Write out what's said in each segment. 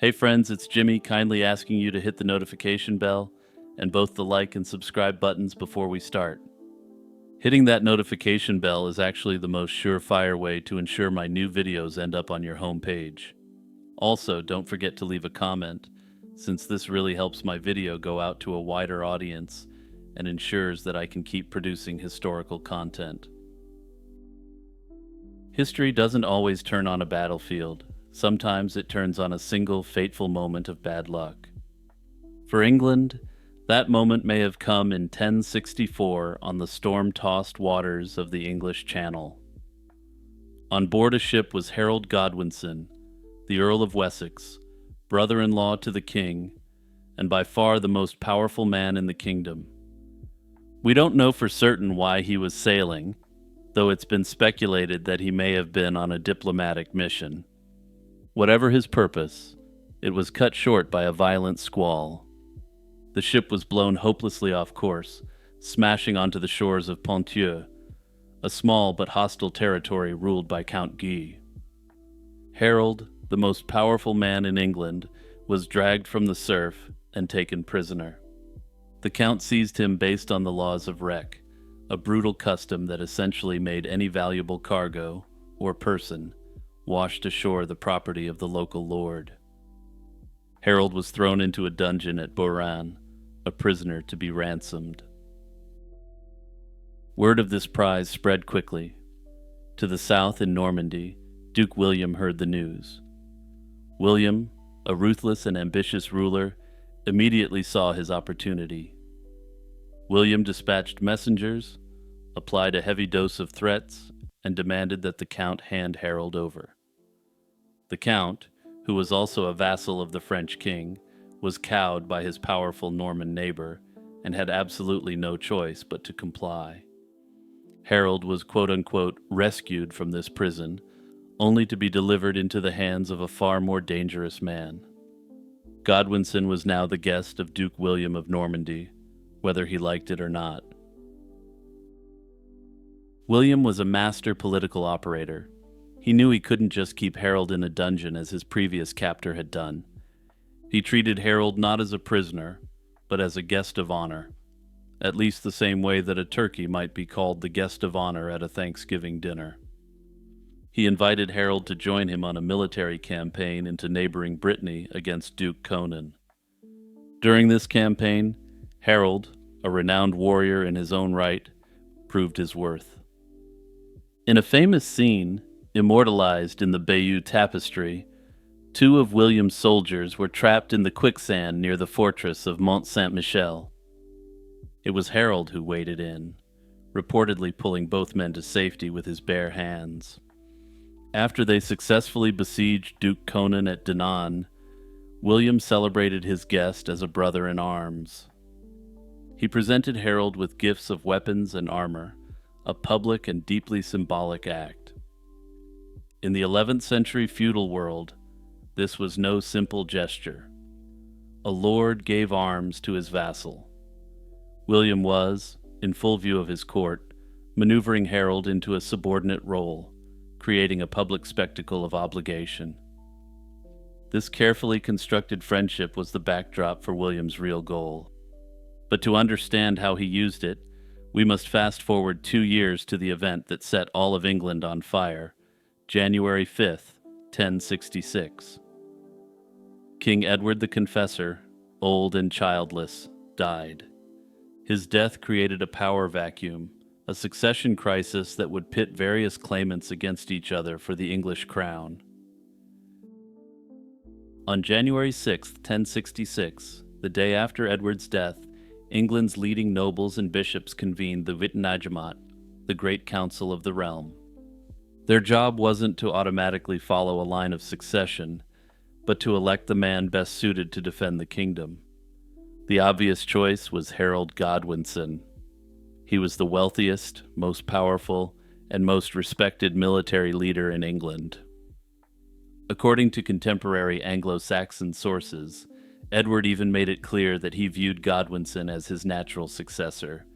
Hey friends, it's Jimmy, kindly asking you to hit the notification bell and both the like and subscribe buttons before we start. Hitting that notification bell is actually the most surefire way to ensure my new videos end up on your homepage. Also, don't forget to leave a comment, since this really helps my video go out to a wider audience and ensures that I can keep producing historical content. History doesn't always turn on a battlefield. Sometimes it turns on a single fateful moment of bad luck. For England, that moment may have come in 1064 on the storm-tossed waters of the English Channel. On board a ship was Harold Godwinson, the Earl of Wessex, brother-in-law to the king, and by far the most powerful man in the kingdom. We don't know for certain why he was sailing, though it's been speculated that he may have been on a diplomatic mission. Whatever his purpose, it was cut short by a violent squall. The ship was blown hopelessly off course, smashing onto the shores of Ponthieu, a small but hostile territory ruled by Count Guy. Harold, the most powerful man in England, was dragged from the surf and taken prisoner. The Count seized him based on the laws of wreck, a brutal custom that essentially made any valuable cargo, or person, washed ashore the property of the local lord. Harold was thrown into a dungeon at Boran, a prisoner to be ransomed. Word of this prize spread quickly. To the south in Normandy, Duke William heard the news. William, a ruthless and ambitious ruler, immediately saw his opportunity. William dispatched messengers, applied a heavy dose of threats, and demanded that the Count hand Harold over. The Count, who was also a vassal of the French king, was cowed by his powerful Norman neighbor and had absolutely no choice but to comply. Harold was quote-unquote rescued from this prison, only to be delivered into the hands of a far more dangerous man. Godwinson was now the guest of Duke William of Normandy, whether he liked it or not. William was a master political operator. He knew he couldn't just keep Harold in a dungeon as his previous captor had done. He treated Harold not as a prisoner, but as a guest of honor, at least the same way that a turkey might be called the guest of honor at a Thanksgiving dinner. He invited Harold to join him on a military campaign into neighboring Brittany against Duke Conan. During this campaign, Harold, a renowned warrior in his own right, proved his worth. In a famous scene, immortalized in the Bayeux Tapestry, two of William's soldiers were trapped in the quicksand near the fortress of Mont Saint-Michel. It was Harold who waded in, reportedly pulling both men to safety with his bare hands. After they successfully besieged Duke Conan at Dinant, William celebrated his guest as a brother in arms. He presented Harold with gifts of weapons and armor, a public and deeply symbolic act. In the 11th century feudal world, this was no simple gesture. A lord gave arms to his vassal. William was, in full view of his court, maneuvering Harold into a subordinate role, creating a public spectacle of obligation. This carefully constructed friendship was the backdrop for William's real goal. But to understand how he used it, we must fast forward 2 years to the event that set all of England on fire, January 5th, 1066. King Edward the Confessor, old and childless, died. His death created a power vacuum, a succession crisis that would pit various claimants against each other for the English crown. On January 6, 1066, the day after Edward's death, England's leading nobles and bishops convened the Witenagemot, the Great Council of the realm. Their job wasn't to automatically follow a line of succession, but to elect the man best suited to defend the kingdom. The obvious choice was Harold Godwinson. He was the wealthiest, most powerful, and most respected military leader in England. According to contemporary Anglo-Saxon sources, Edward even made it clear that he viewed Godwinson as his natural successor,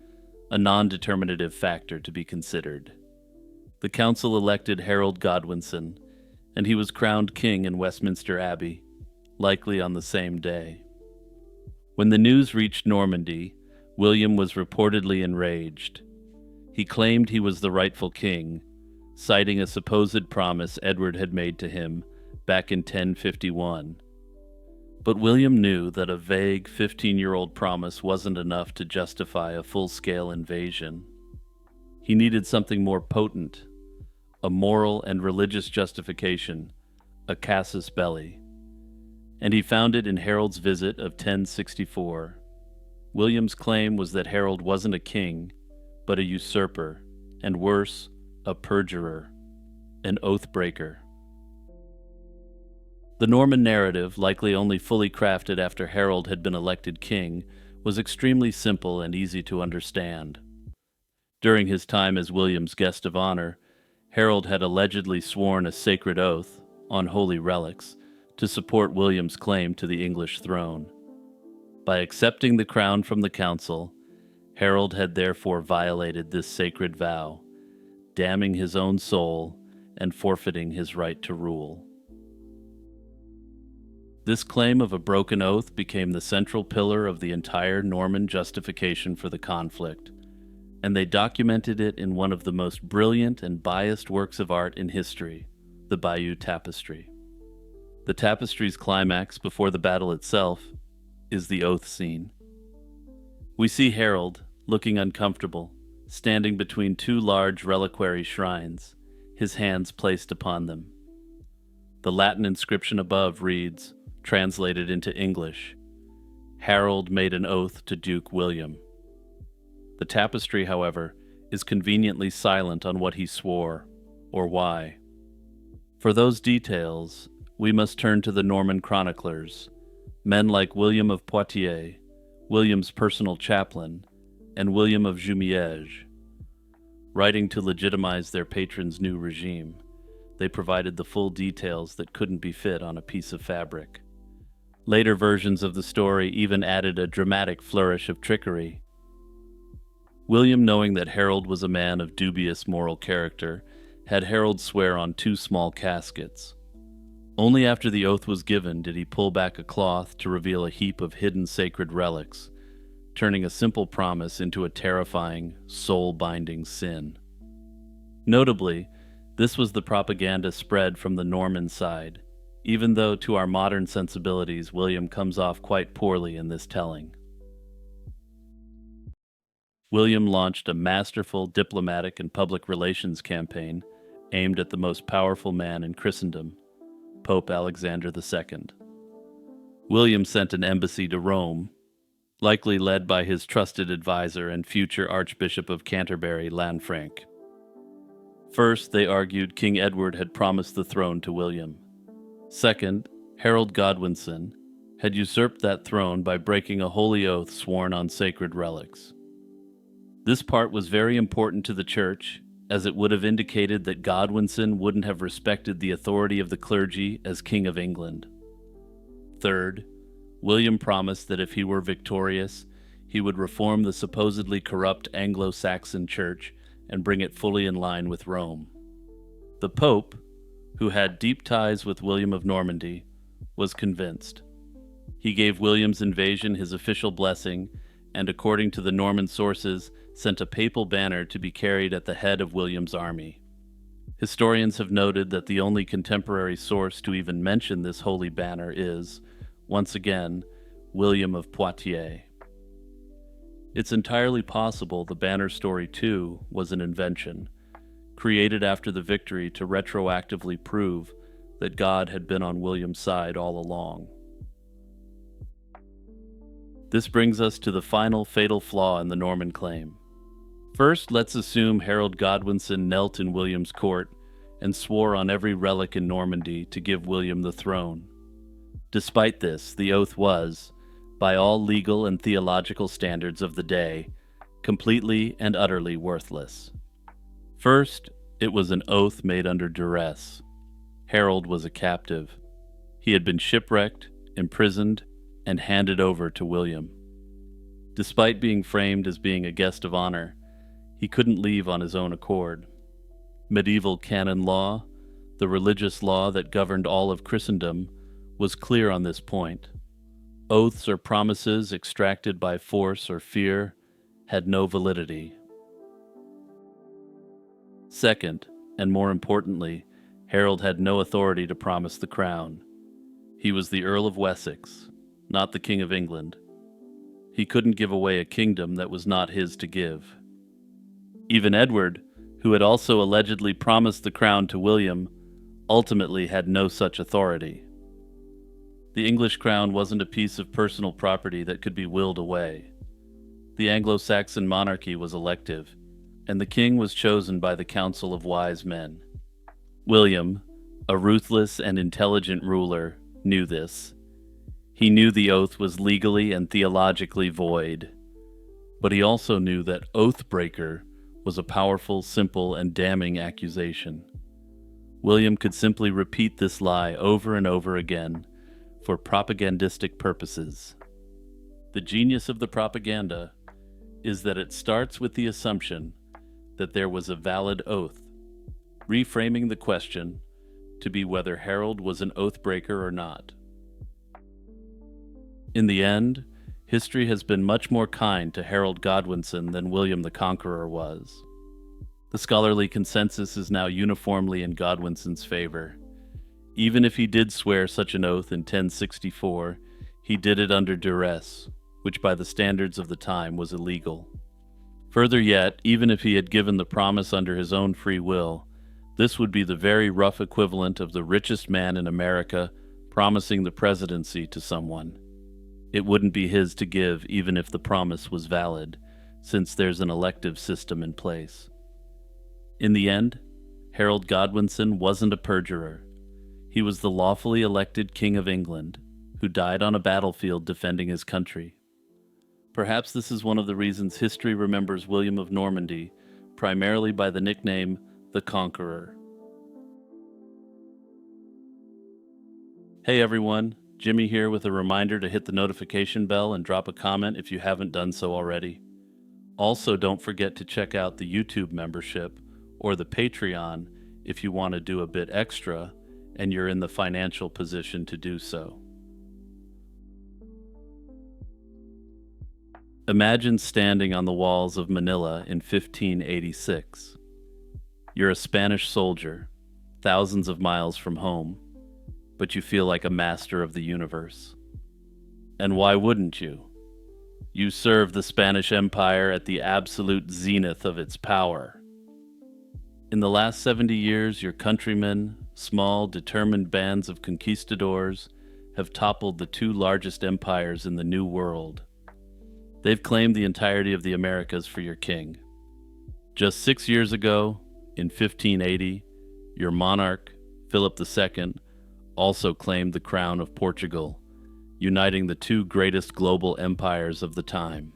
a non-determinative factor to be considered. The council elected Harold Godwinson, and he was crowned king in Westminster Abbey, likely on the same day. When the news reached Normandy, William was reportedly enraged. He claimed he was the rightful king, citing a supposed promise Edward had made to him back in 1051. But William knew that a vague 15-year-old promise wasn't enough to justify a full-scale invasion. He needed something more potent, a moral and religious justification, a casus belli. And he found it in Harold's visit of 1064. William's claim was that Harold wasn't a king, but a usurper, and worse, a perjurer, an oath-breaker. The Norman narrative, likely only fully crafted after Harold had been elected king, was extremely simple and easy to understand. During his time as William's guest of honor, Harold had allegedly sworn a sacred oath, on holy relics, to support William's claim to the English throne. By accepting the crown from the council, Harold had therefore violated this sacred vow, damning his own soul and forfeiting his right to rule. This claim of a broken oath became the central pillar of the entire Norman justification for the conflict, and they documented it in one of the most brilliant and biased works of art in history, the Bayeux Tapestry. The tapestry's climax before the battle itself is the oath scene. We see Harold, looking uncomfortable, standing between two large reliquary shrines, his hands placed upon them. The Latin inscription above reads, translated into English, "Harold made an oath to Duke William." The tapestry, however, is conveniently silent on what he swore, or why. For those details, we must turn to the Norman chroniclers, men like William of Poitiers, William's personal chaplain, and William of Jumièges. Writing to legitimize their patron's new regime, they provided the full details that couldn't be fit on a piece of fabric. Later versions of the story even added a dramatic flourish of trickery. William, knowing that Harold was a man of dubious moral character, had Harold swear on 2 small caskets. Only after the oath was given did he pull back a cloth to reveal a heap of hidden sacred relics, turning a simple promise into a terrifying, soul-binding sin. Notably, this was the propaganda spread from the Norman side, even though to our modern sensibilities William comes off quite poorly in this telling. William launched a masterful diplomatic and public relations campaign aimed at the most powerful man in Christendom, Pope Alexander II. William sent an embassy to Rome, likely led by his trusted advisor and future Archbishop of Canterbury, Lanfranc. First, they argued King Edward had promised the throne to William. Second, Harold Godwinson had usurped that throne by breaking a holy oath sworn on sacred relics. This part was very important to the church, as it would have indicated that Godwinson wouldn't have respected the authority of the clergy as King of England. Third, William promised that if he were victorious, he would reform the supposedly corrupt Anglo-Saxon church and bring it fully in line with Rome. The Pope, who had deep ties with William of Normandy, was convinced. He gave William's invasion his official blessing and, according to the Norman sources, sent a papal banner to be carried at the head of William's army. Historians have noted that the only contemporary source to even mention this holy banner is, once again, William of Poitiers. It's entirely possible the banner story, too, was an invention, created after the victory to retroactively prove that God had been on William's side all along. This brings us to the final fatal flaw in the Norman claim. First, let's assume Harold Godwinson knelt in William's court and swore on every relic in Normandy to give William the throne. Despite this, the oath was, by all legal and theological standards of the day, completely and utterly worthless. First, it was an oath made under duress. Harold was a captive. He had been shipwrecked, imprisoned, and handed over to William. Despite being framed as being a guest of honor, he couldn't leave on his own accord. Medieval canon law, the religious law that governed all of Christendom, was clear on this point. Oaths or promises extracted by force or fear had no validity. Second, and more importantly, Harold had no authority to promise the crown. He was the Earl of Wessex, not the King of England. He couldn't give away a kingdom that was not his to give. Even Edward, who had also allegedly promised the crown to William, ultimately had no such authority. The English crown wasn't a piece of personal property that could be willed away. The Anglo-Saxon monarchy was elective, and the king was chosen by the council of wise men. William, a ruthless and intelligent ruler, knew this. He knew the oath was legally and theologically void, but he also knew that oath-breaker was a powerful, simple, and damning accusation. William could simply repeat this lie over and over again for propagandistic purposes. The genius of the propaganda is that it starts with the assumption that there was a valid oath, reframing the question to be whether Harold was an oath-breaker or not. In the end, history has been much more kind to Harold Godwinson than William the Conqueror was. The scholarly consensus is now uniformly in Godwinson's favor. Even if he did swear such an oath in 1064, he did it under duress, which by the standards of the time was illegal. Further yet, even if he had given the promise under his own free will, this would be the very rough equivalent of the richest man in America promising the presidency to someone. It wouldn't be his to give even if the promise was valid, since there's an elective system in place. In the end, Harold Godwinson wasn't a perjurer. He was the lawfully elected King of England, who died on a battlefield defending his country. Perhaps this is one of the reasons history remembers William of Normandy primarily by the nickname the Conqueror. Hey everyone, Jimmy here with a reminder to hit the notification bell and drop a comment if you haven't done so already. Also, don't forget to check out the YouTube membership or the Patreon if you want to do a bit extra and you're in the financial position to do so. Imagine standing on the walls of Manila in 1586. You're a Spanish soldier, thousands of miles from home, but you feel like a master of the universe. And why wouldn't you? You serve the Spanish Empire at the absolute zenith of its power. In the last 70 years, your countrymen, small, determined bands of conquistadors, have toppled the two largest empires in the New World. They've claimed the entirety of the Americas for your king. Just 6 years ago, in 1580, your monarch, Philip II, also claimed the crown of Portugal, uniting the two greatest global empires of the time.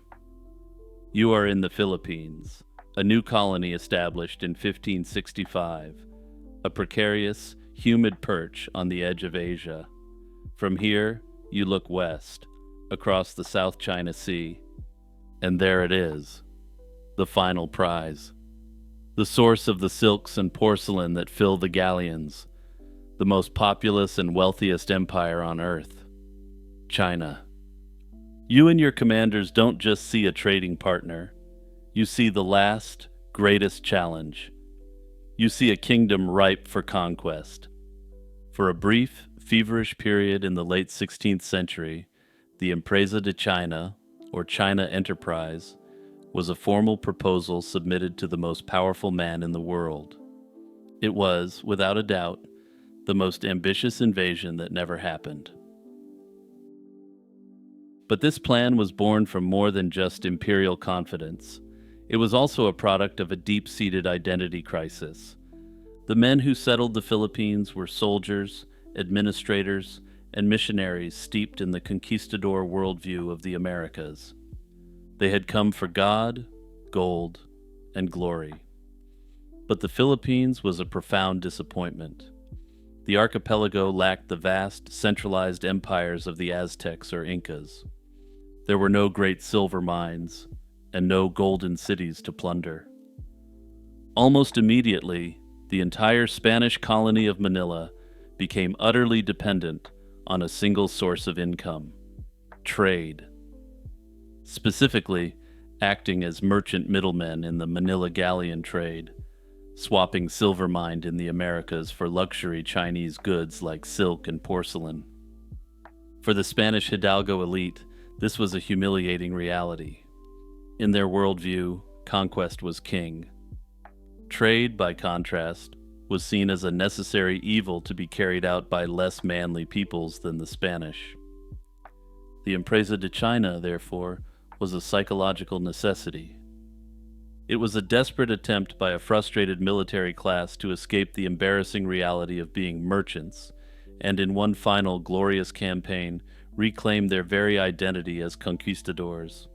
You are in the Philippines, a new colony established in 1565, a precarious, humid perch on the edge of Asia. From here, you look west, across the South China Sea, and there it is, the final prize. The source of the silks and porcelain that fill the galleons, the most populous and wealthiest empire on Earth, China. You and your commanders don't just see a trading partner. You see the last, greatest challenge. You see a kingdom ripe for conquest. For a brief, feverish period in the late 16th century, the Empresa de China, or China Enterprise, was a formal proposal submitted to the most powerful man in the world. It was, without a doubt, the most ambitious invasion that never happened. But this plan was born from more than just imperial confidence. It was also a product of a deep-seated identity crisis. The men who settled the Philippines were soldiers, administrators, and missionaries steeped in the conquistador worldview of the Americas. They had come for God, gold, and glory. But the Philippines was a profound disappointment. The archipelago lacked the vast, centralized empires of the Aztecs or Incas. There were no great silver mines, and no golden cities to plunder. Almost immediately, the entire Spanish colony of Manila became utterly dependent on a single source of income: trade. Specifically, acting as merchant middlemen in the Manila galleon trade, swapping silver mined in the Americas for luxury Chinese goods like silk and porcelain. For the Spanish Hidalgo elite, this was a humiliating reality. In their worldview, conquest was king. Trade, by contrast, was seen as a necessary evil to be carried out by less manly peoples than the Spanish. The Empresa de China, therefore, was a psychological necessity. It was a desperate attempt by a frustrated military class to escape the embarrassing reality of being merchants, and in one final glorious campaign, reclaim their very identity as conquistadors.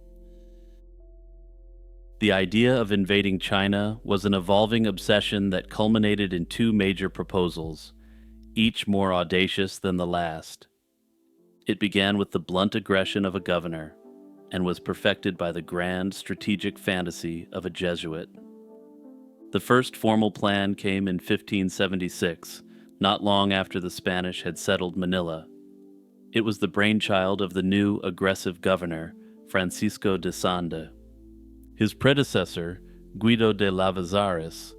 The idea of invading China was an evolving obsession that culminated in two major proposals, each more audacious than the last. It began with the blunt aggression of a governor, and was perfected by the grand strategic fantasy of a Jesuit. The first formal plan came in 1576, not long after the Spanish had settled Manila. It was the brainchild of the new aggressive governor, Francisco de Sande. His predecessor, Guido de Lavazares,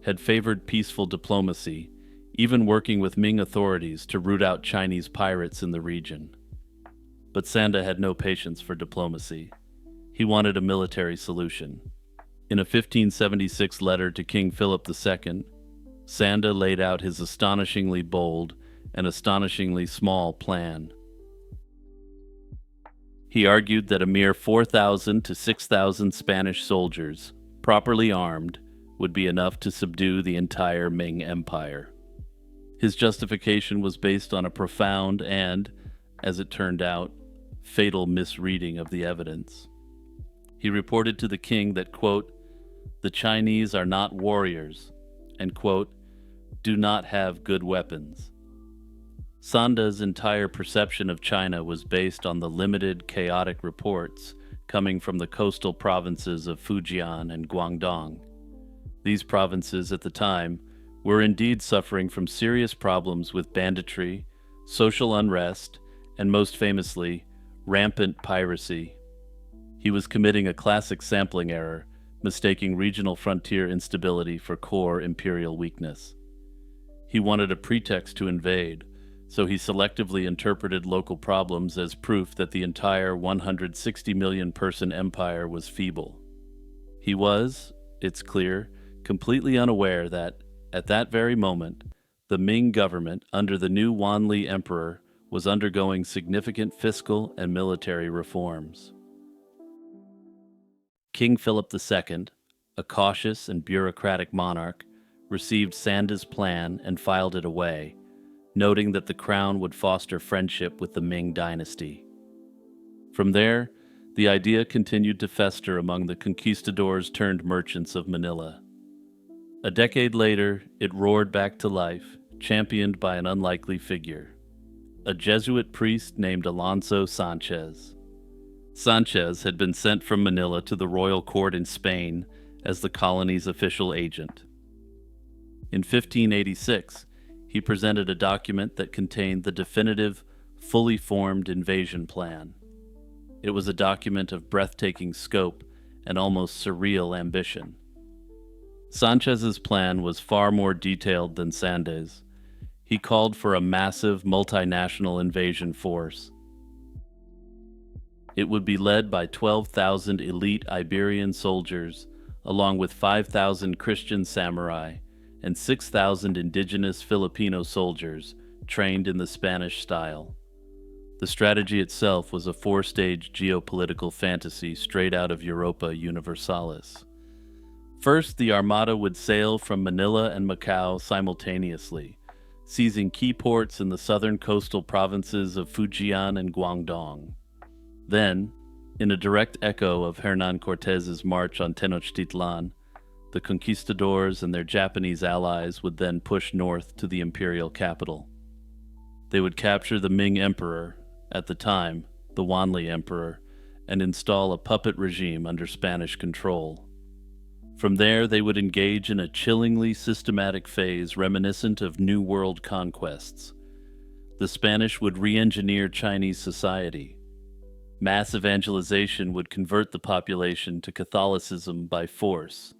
had favored peaceful diplomacy, even working with Ming authorities to root out Chinese pirates in the region. But Sande had no patience for diplomacy. He wanted a military solution. In a 1576 letter to King Philip II, Sande laid out his astonishingly bold and astonishingly small plan. He argued that a mere 4,000 to 6,000 Spanish soldiers, properly armed, would be enough to subdue the entire Ming Empire. His justification was based on a profound and, as it turned out, fatal misreading of the evidence. He reported to the king that, quote, "The Chinese are not warriors," and, quote, "do not have good weapons." Sande's entire perception of China was based on the limited, chaotic reports coming from the coastal provinces of Fujian and Guangdong. These provinces, at the time, were indeed suffering from serious problems with banditry, social unrest, and most famously, rampant piracy. He was committing a classic sampling error, mistaking regional frontier instability for core imperial weakness. He wanted a pretext to invade, so he selectively interpreted local problems as proof that the entire 160 million person empire was feeble. He was, it's clear, completely unaware that, at that very moment, the Ming government, under the new Wanli emperor, was undergoing significant fiscal and military reforms. King Philip II, a cautious and bureaucratic monarch, received Sande's plan and filed it away, noting that the crown would foster friendship with the Ming dynasty. From there, the idea continued to fester among the conquistadors turned merchants of Manila. A decade later, it roared back to life, championed by an unlikely figure: a Jesuit priest named Alonso Sanchez. Sanchez had been sent from Manila to the royal court in Spain as the colony's official agent. In 1586, he presented a document that contained the definitive, fully formed invasion plan. It was a document of breathtaking scope and almost surreal ambition. Sanchez's plan was far more detailed than Sande's. He called for a massive multinational invasion force. It would be led by 12,000 elite Iberian soldiers, along with 5,000 Christian samurai and 6,000 indigenous Filipino soldiers trained in the Spanish style. The strategy itself was a four-stage geopolitical fantasy straight out of Europa Universalis. First, the Armada would sail from Manila and Macau simultaneously, seizing key ports in the southern coastal provinces of Fujian and Guangdong. Then, in a direct echo of Hernan Cortez's march on Tenochtitlan, the conquistadors and their Japanese allies would then push north to the imperial capital. They would capture the Ming Emperor, at the time, the Wanli Emperor, and install a puppet regime under Spanish control. From there, they would engage in a chillingly systematic phase reminiscent of New World conquests. The Spanish would re-engineer Chinese society. Mass evangelization would convert the population to Catholicism by force.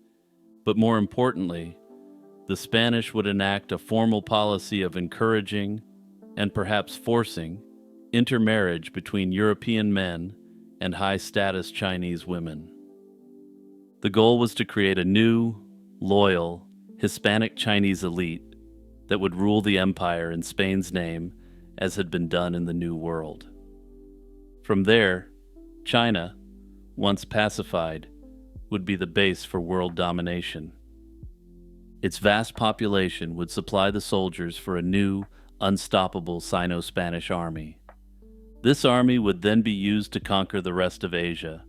But more importantly, the Spanish would enact a formal policy of encouraging, and perhaps forcing, intermarriage between European men and high-status Chinese women. The goal was to create a new, loyal, Hispanic Chinese elite that would rule the empire in Spain's name as had been done in the New World. From there, China, once pacified, would be the base for world domination. Its vast population would supply the soldiers for a new, unstoppable Sino-Spanish army. This army would then be used to conquer the rest of Asia,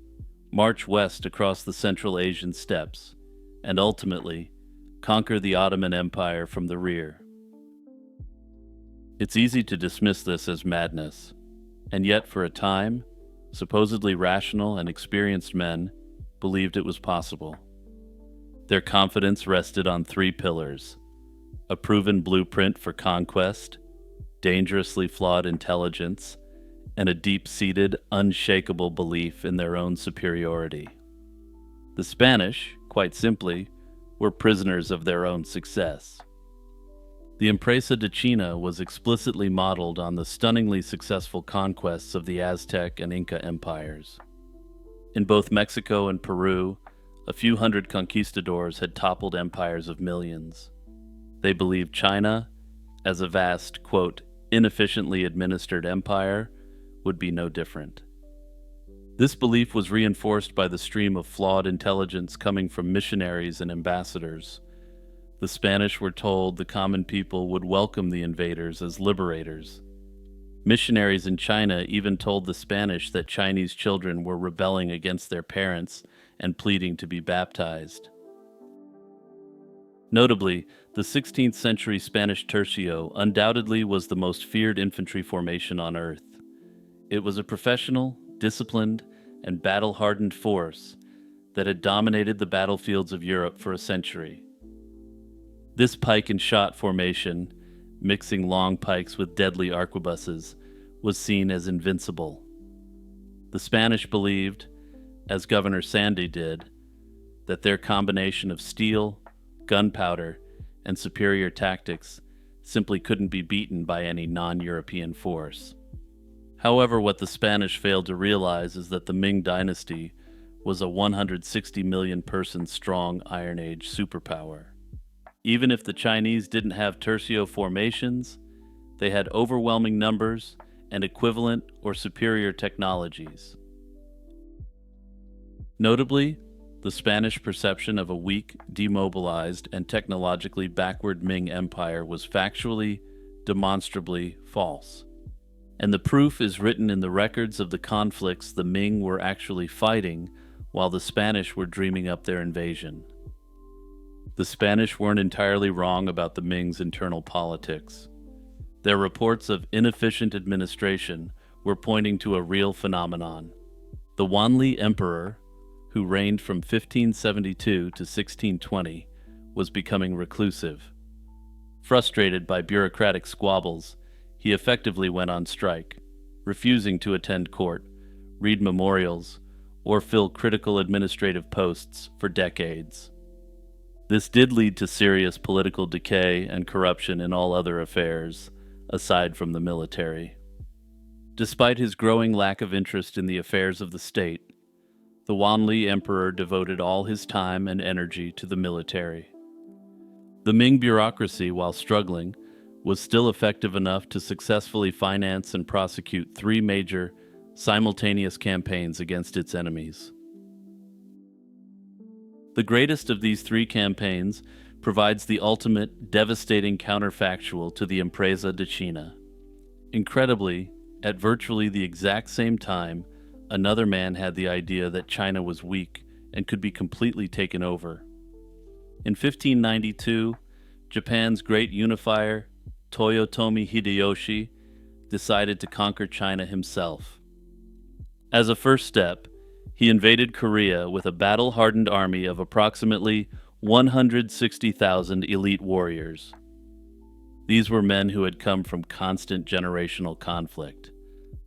march west across the Central Asian steppes, and ultimately conquer the Ottoman Empire from the rear. It's easy to dismiss this as madness, and yet for a time, supposedly rational and experienced men believed it was possible. Their confidence rested on three pillars: a proven blueprint for conquest, dangerously flawed intelligence, and a deep-seated, unshakable belief in their own superiority. The Spanish, quite simply, were prisoners of their own success. The Empresa de China was explicitly modeled on the stunningly successful conquests of the Aztec and Inca empires. In both Mexico and Peru, a few hundred conquistadors had toppled empires of millions. They believed China, as a vast, quote, inefficiently administered empire, would be no different. This belief was reinforced by the stream of flawed intelligence coming from missionaries and ambassadors. The Spanish were told the common people would welcome the invaders as liberators. Missionaries in China even told the Spanish that Chinese children were rebelling against their parents and pleading to be baptized. Notably, the 16th century Spanish tercio undoubtedly was the most feared infantry formation on earth. It was a professional, disciplined, and battle-hardened force that had dominated the battlefields of Europe for a century. This pike and shot formation, mixing long pikes with deadly arquebuses, was seen as invincible. The Spanish believed, as Governor Sandy did, that their combination of steel, gunpowder, and superior tactics simply couldn't be beaten by any non-European force. However, what the Spanish failed to realize is that the Ming Dynasty was a 160 million person strong Iron Age superpower. Even if the Chinese didn't have tercio formations, they had overwhelming numbers and equivalent or superior technologies. Notably, the Spanish perception of a weak, demobilized, and technologically backward Ming Empire was factually, demonstrably false. And the proof is written in the records of the conflicts the Ming were actually fighting while the Spanish were dreaming up their invasion. The Spanish weren't entirely wrong about the Ming's internal politics. Their reports of inefficient administration were pointing to a real phenomenon. The Wanli Emperor, who reigned from 1572 to 1620, was becoming reclusive. Frustrated by bureaucratic squabbles, he effectively went on strike, refusing to attend court, read memorials, or fill critical administrative posts for decades. This did lead to serious political decay and corruption in all other affairs, aside from the military. Despite his growing lack of interest in the affairs of the state, the Wanli Emperor devoted all his time and energy to the military. The Ming bureaucracy, while struggling, was still effective enough to successfully finance and prosecute three major, simultaneous campaigns against its enemies. The greatest of these three campaigns provides the ultimate, devastating counterfactual to the Empresa de China. Incredibly, at virtually the exact same time, another man had the idea that China was weak and could be completely taken over. In 1592, Japan's great unifier, Toyotomi Hideyoshi, decided to conquer China himself. As a first step, he invaded Korea with a battle-hardened army of approximately 160,000 elite warriors. These were men who had come from constant generational conflict.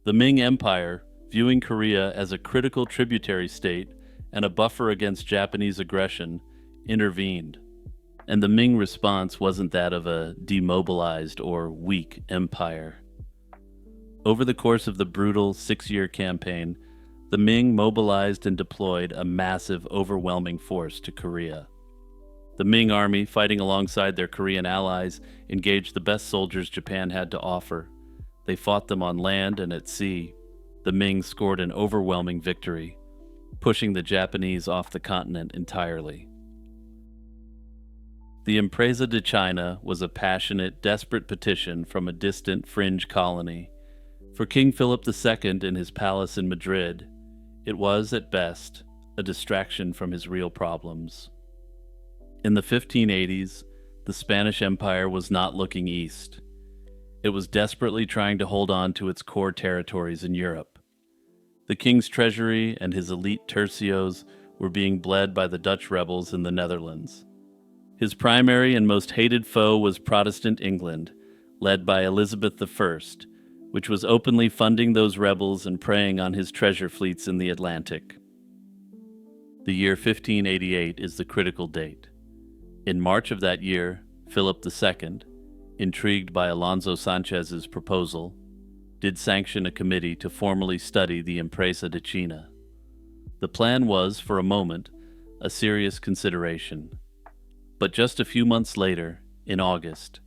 The Ming Empire, viewing Korea as a critical tributary state and a buffer against Japanese aggression, intervened. And the Ming response wasn't that of a demobilized or weak empire. Over the course of the brutal 6-year campaign, the Ming mobilized and deployed a massive, overwhelming force to Korea. The Ming army, fighting alongside their Korean allies, engaged the best soldiers Japan had to offer. They fought them on land and at sea. The Ming scored an overwhelming victory, pushing the Japanese off the continent entirely. The Empresa de China was a passionate, desperate petition from a distant fringe colony. For King Philip II in his palace in Madrid, it was, at best, a distraction from his real problems. In the 1580s, the Spanish Empire was not looking east. It was desperately trying to hold on to its core territories in Europe. The king's treasury and his elite tercios were being bled by the Dutch rebels in the Netherlands. His primary and most hated foe was Protestant England, led by Elizabeth I, which was openly funding those rebels and preying on his treasure fleets in the Atlantic. The year 1588 is the critical date. In March of that year, Philip II, intrigued by Alonso Sanchez's proposal, did sanction a committee to formally study the Empresa de China. The plan was, for a moment, a serious consideration. But just a few months later, in August,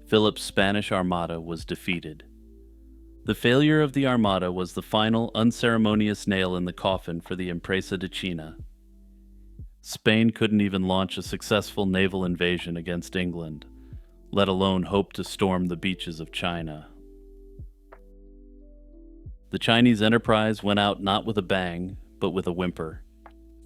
Philip's Spanish Armada was defeated. The failure of the Armada was the final unceremonious nail in the coffin for the Empresa de China. Spain couldn't even launch a successful naval invasion against England, let alone hope to storm the beaches of China. The Chinese enterprise went out not with a bang, but with a whimper.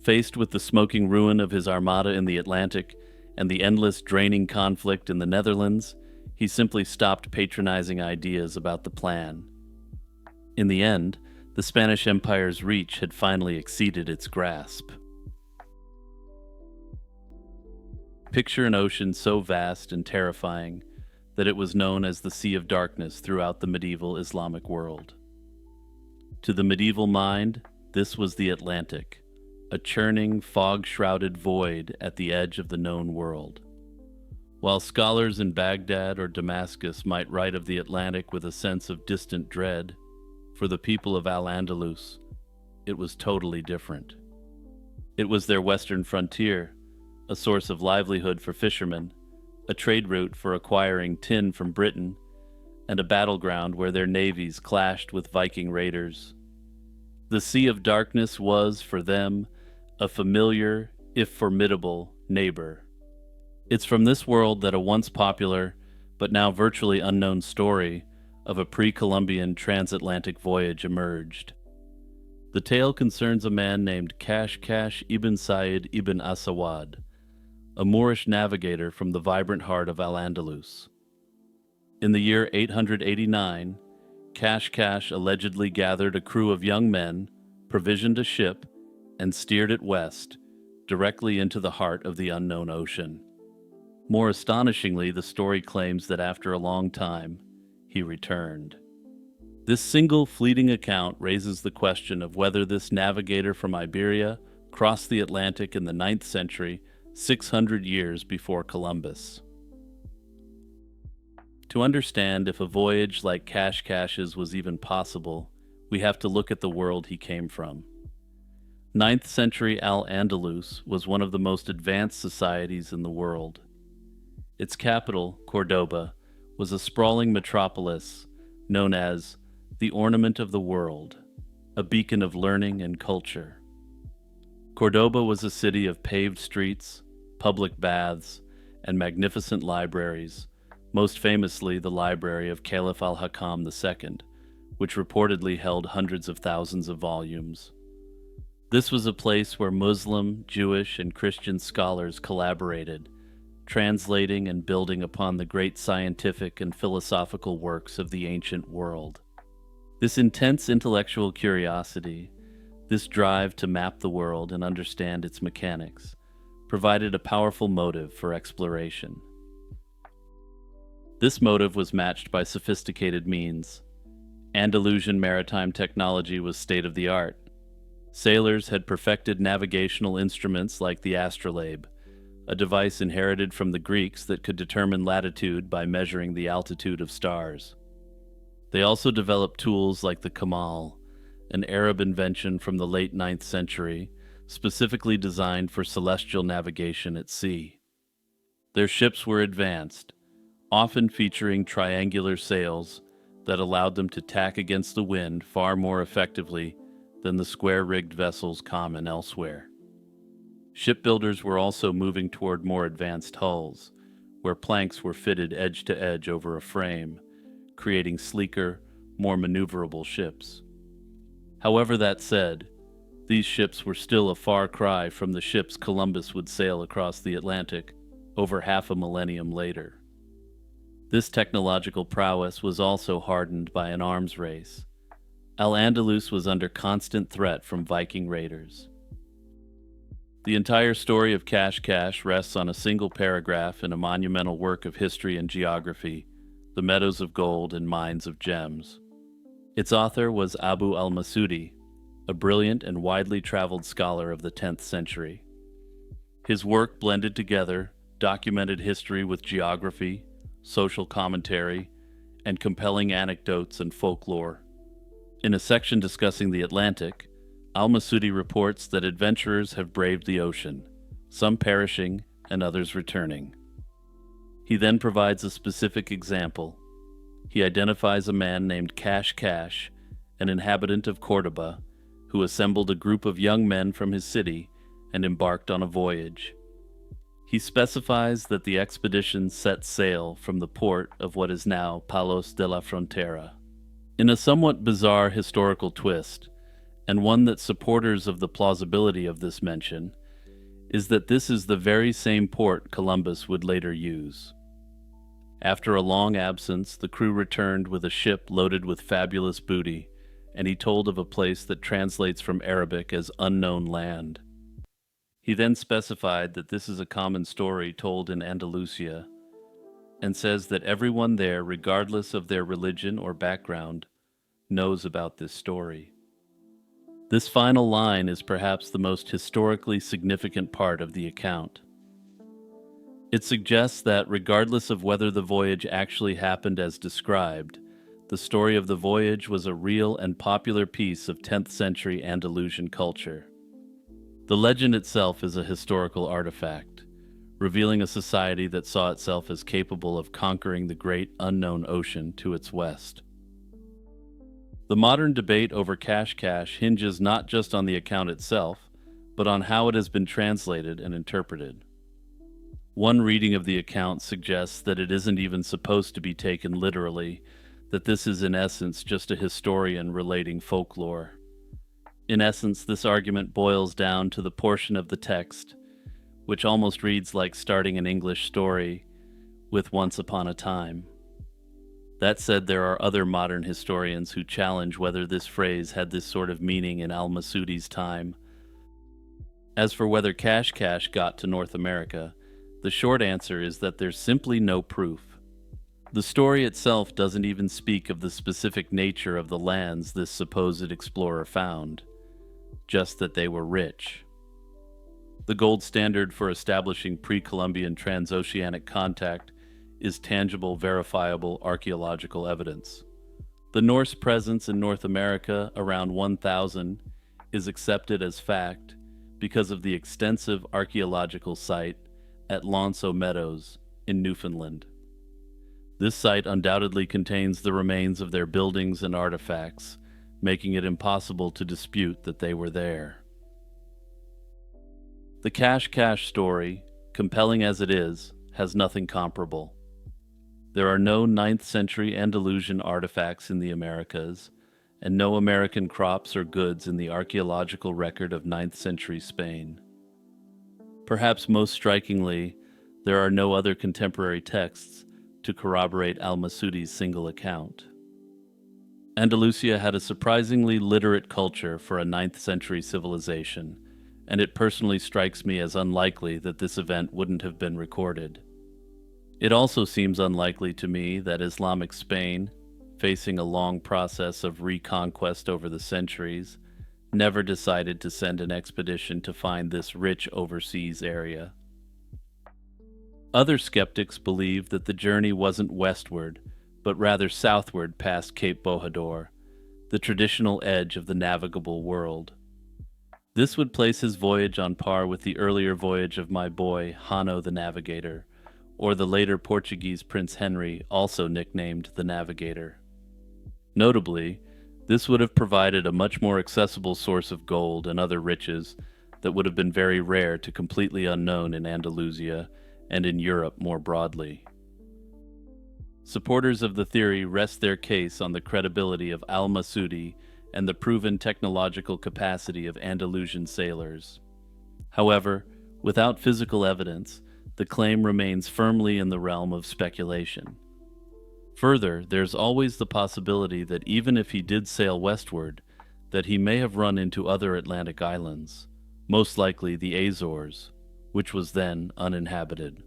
Faced with the smoking ruin of his armada in the Atlantic and the endless draining conflict in the Netherlands, he simply stopped patronizing ideas about the plan. In the end, the Spanish Empire's reach had finally exceeded its grasp. Picture an ocean so vast and terrifying that it was known as the Sea of Darkness throughout the medieval Islamic world. To the medieval mind, this was the Atlantic, a churning, fog-shrouded void at the edge of the known world. While scholars in Baghdad or Damascus might write of the Atlantic with a sense of distant dread, for the people of Al-Andalus, it was totally different. It was their western frontier, a source of livelihood for fishermen, a trade route for acquiring tin from Britain, and a battleground where their navies clashed with Viking raiders. The Sea of Darkness was, for them, a familiar, if formidable, neighbor. It's from this world that a once popular, but now virtually unknown story of a pre-Columbian transatlantic voyage emerged. The tale concerns a man named Kashkash ibn Said ibn Asawad, a Moorish navigator from the vibrant heart of Al-Andalus. In the year 889, Kashkash allegedly gathered a crew of young men, provisioned a ship, and steered it west, directly into the heart of the unknown ocean. More astonishingly, the story claims that after a long time, he returned. This single fleeting account raises the question of whether this navigator from Iberia crossed the Atlantic in the 9th century, 600 years before Columbus. To understand if a voyage like Kashkash's was even possible, we have to look at the world he came from. 9th century Al-Andalus was one of the most advanced societies in the world. Its capital, Cordoba, was a sprawling metropolis known as the Ornament of the World, a beacon of learning and culture. Cordoba was a city of paved streets, public baths, and magnificent libraries, most famously the library of Caliph al-Hakam II, which reportedly held hundreds of thousands of volumes. This was a place where Muslim, Jewish, and Christian scholars collaborated, translating and building upon the great scientific and philosophical works of the ancient world. This intense intellectual curiosity, this drive to map the world and understand its mechanics, provided a powerful motive for exploration. This motive was matched by sophisticated means. Andalusian maritime technology was state of the art. Sailors had perfected navigational instruments like the astrolabe, a device inherited from the Greeks that could determine latitude by measuring the altitude of stars. They also developed tools like the kamal, an Arab invention from the late 9th century, specifically designed for celestial navigation at sea. Their ships were advanced, often featuring triangular sails that allowed them to tack against the wind far more effectively than the square-rigged vessels common elsewhere. Shipbuilders were also moving toward more advanced hulls, where planks were fitted edge to edge over a frame, creating sleeker, more maneuverable ships. However, that said, these ships were still a far cry from the ships Columbus would sail across the Atlantic over half a millennium later. This technological prowess was also hardened by an arms race. Al-Andalus was under constant threat from Viking raiders. The entire story of Cash rests on a single paragraph in a monumental work of history and geography, The Meadows of Gold and Mines of Gems. Its author was Abu al-Masudi, a brilliant and widely traveled scholar of the 10th century. His work blended together documented history with geography, social commentary, and compelling anecdotes and folklore. In a section discussing the Atlantic, al-Masudi reports that adventurers have braved the ocean, some perishing and others returning. He then provides a specific example. He identifies a man named Cash, an inhabitant of Cordoba, who assembled a group of young men from his city and embarked on a voyage. He specifies that the expedition set sail from the port of what is now Palos de la Frontera. In a somewhat bizarre historical twist, and one that supporters of the plausibility of this mention, is that this is the very same port Columbus would later use. After a long absence, the crew returned with a ship loaded with fabulous booty, and he told of a place that translates from Arabic as unknown land. He then specified that this is a common story told in Andalusia, and says that everyone there, regardless of their religion or background, knows about this story. This final line is perhaps the most historically significant part of the account. It suggests that regardless of whether the voyage actually happened as described, the story of the voyage was a real and popular piece of 10th century Andalusian culture. The legend itself is a historical artifact, revealing a society that saw itself as capable of conquering the great unknown ocean to its west. The modern debate over Cash hinges not just on the account itself, but on how it has been translated and interpreted. One reading of the account suggests that it isn't even supposed to be taken literally, that this is in essence just a historian relating folklore. In essence, this argument boils down to the portion of the text, which almost reads like starting an English story with once upon a time. That said, there are other modern historians who challenge whether this phrase had this sort of meaning in al-Masudi's time. As for whether Cash got to North America, the short answer is that there's simply no proof. The story itself doesn't even speak of the specific nature of the lands this supposed explorer found, just that they were rich. The gold standard for establishing pre-Columbian transoceanic contact is tangible, verifiable archaeological evidence. The Norse presence in North America around 1000 is accepted as fact because of the extensive archaeological site at L'Anse aux Meadows in Newfoundland. This site undoubtedly contains the remains of their buildings and artifacts, making it impossible to dispute that they were there. The Cash story, compelling as it is, has nothing comparable. There are no 9th century Andalusian artifacts in the Americas, and no American crops or goods in the archaeological record of 9th century Spain. Perhaps most strikingly, there are no other contemporary texts to corroborate al-Masudi's single account. Andalusia had a surprisingly literate culture for a 9th century civilization, and it personally strikes me as unlikely that this event wouldn't have been recorded. It also seems unlikely to me that Islamic Spain, facing a long process of reconquest over the centuries, never decided to send an expedition to find this rich overseas area. Other skeptics believe that the journey wasn't westward, but rather southward past Cape Bojador, the traditional edge of the navigable world. This would place his voyage on par with the earlier voyage of my boy, Hano the Navigator, or the later Portuguese Prince Henry, also nicknamed the Navigator. Notably, this would have provided a much more accessible source of gold and other riches that would have been very rare to completely unknown in Andalusia and in Europe more broadly. Supporters of the theory rest their case on the credibility of al-Masudi and the proven technological capacity of Andalusian sailors. However, without physical evidence, the claim remains firmly in the realm of speculation. Further, there's always the possibility that even if he did sail westward, that he may have run into other Atlantic islands, most likely the Azores, which was then uninhabited.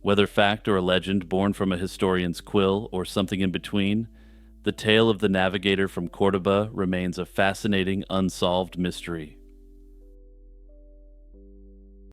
Whether fact or a legend born from a historian's quill or something in between, the tale of the navigator from Cordoba remains a fascinating, unsolved mystery.